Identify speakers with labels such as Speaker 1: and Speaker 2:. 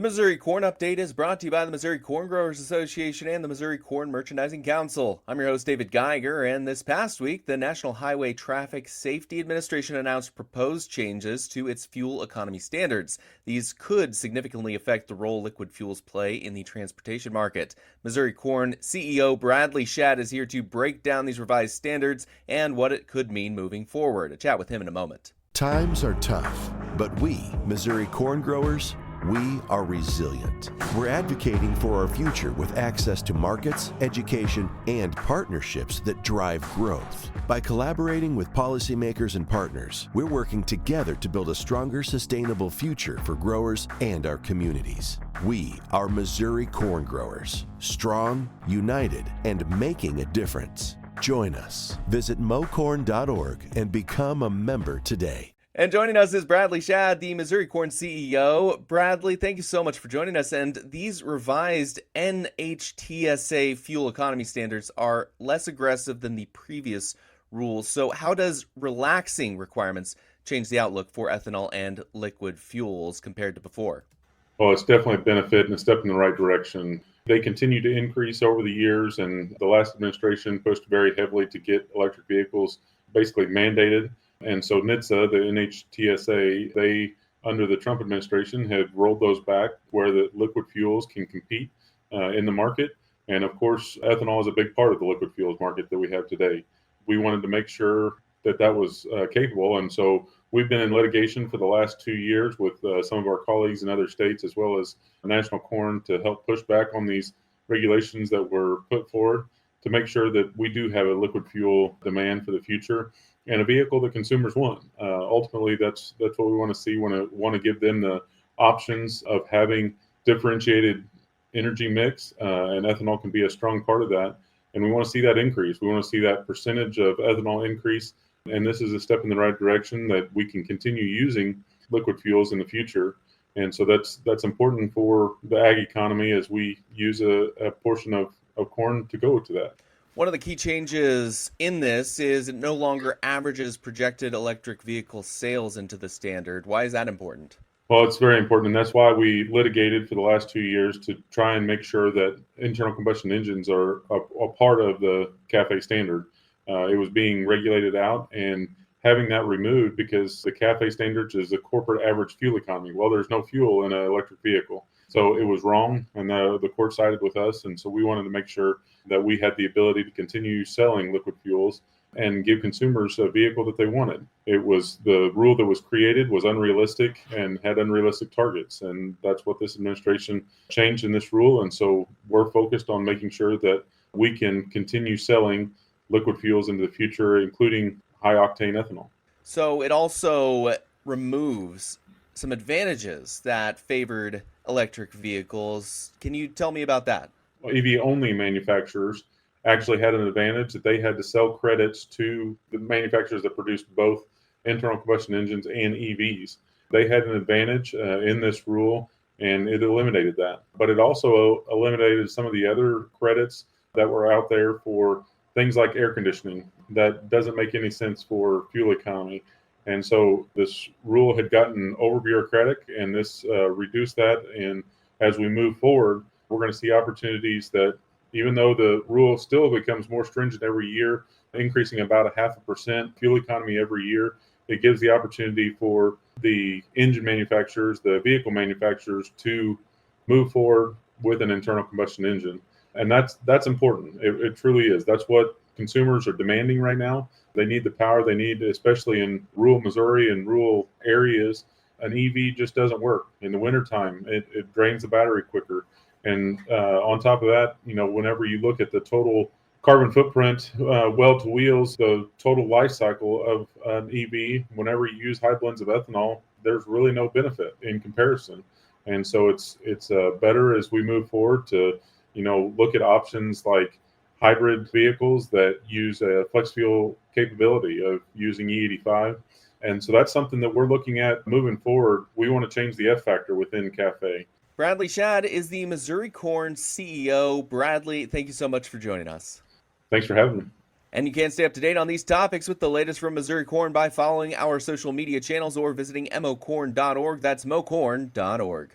Speaker 1: The Missouri Corn Update is brought to you by the Missouri Corn Growers Association and the Missouri Corn Merchandising Council. I'm your host, David Geiger, and this past week, the National Highway Traffic Safety Administration announced proposed changes to its fuel economy standards. These could significantly affect the role liquid fuels play in the transportation market. MissouriCorn CEO Bradley Schad is here to break down these revised standards and what it could mean moving forward. A chat with him in a moment.
Speaker 2: Times are tough, but we, Missouri corn growers, we are resilient. We're advocating for our future with access to markets, education, and partnerships that drive growth. By collaborating with policymakers and partners, we're working together to build a stronger, sustainable future for growers and our communities. We are Missouri corn growers, strong, united, and making a difference. Join us. Visit MoCorn.org and become a member today.
Speaker 1: And joining us is Bradley Schad, the MissouriCorn CEO. Bradley, thank you so much for joining us. And these revised NHTSA fuel economy standards are less aggressive than the previous rules. So how does relaxing requirements change the outlook for ethanol and liquid fuels compared to before?
Speaker 3: Well, it's definitely a benefit and a step in the right direction. They continue to increase over the years, and the last administration pushed very heavily to get electric vehicles basically mandated. And so NHTSA, the NHTSA, they, under the Trump administration, had rolled those back where the liquid fuels can compete in the market. And of course, ethanol is a big part of the liquid fuels market that we have today. We wanted to make sure that that was capable. And so we've been in litigation for the last 2 years with some of our colleagues in other states, as well as National Corn, to help push back on these regulations that were put forward to make sure that we do have a liquid fuel demand for the future and a vehicle that consumers want. Ultimately, that's what we want to see. We want to give them the options of having differentiated energy mix, and ethanol can be a strong part of that. And we want to see that increase. We want to see that percentage of ethanol increase. And this is a step in the right direction that we can continue using liquid fuels in the future. And so that's important for the ag economy as we use a portion of corn to go to that.
Speaker 1: One of the key changes in this is it no longer averages projected electric vehicle sales into the standard. Why is that important?
Speaker 3: Well, it's very important, and that's why we litigated for the last 2 years to try and make sure that internal combustion engines are a part of the CAFE standard. It was being regulated out, and having that removed because the CAFE standards is a corporate average fuel economy. Well, there's no fuel in an electric vehicle. So it was wrong, and the court sided with us, and so we wanted to make sure that we had the ability to continue selling liquid fuels and give consumers a vehicle that they wanted. It was the rule that was created was unrealistic and had unrealistic targets, and that's what this administration changed in this rule. And so we're focused on making sure that we can continue selling liquid fuels into the future, including high-octane ethanol.
Speaker 1: So it also removes some advantages that favored electric vehicles. Can you tell me about that?
Speaker 3: Well, EV-only manufacturers actually had an advantage that they had to sell credits to the manufacturers that produced both internal combustion engines and EVs. They had an advantage in this rule, and it eliminated that. But it also eliminated some of the other credits that were out there for things like air conditioning that doesn't make any sense for fuel economy. And so this rule had gotten over bureaucratic, and this reduced that. And as we move forward, we're going to see opportunities that, even though the rule still becomes more stringent every year, increasing about 0.5% fuel economy every year, it gives the opportunity for the engine manufacturers, the vehicle manufacturers, to move forward with an internal combustion engine. And that's important. It truly is. That's what consumers are demanding right now. They need the power they need, especially in rural Missouri and rural areas. An EV just doesn't work. In the wintertime, it drains the battery quicker. And on top of that, whenever you look at the total carbon footprint, well to wheels, the total life cycle of an EV, whenever you use high blends of ethanol, there's really no benefit in comparison. And so it's better as we move forward to look at options like hybrid vehicles that use a flex fuel capability of using E85. And so that's something that we're looking at moving forward. We want to change the F factor within CAFE.
Speaker 1: Bradley Schad is the MissouriCorn CEO. Bradley, thank you so much for joining us.
Speaker 3: Thanks for having me.
Speaker 1: And you can stay up to date on these topics with the latest from MissouriCorn by following our social media channels or visiting mocorn.org. That's mocorn.org.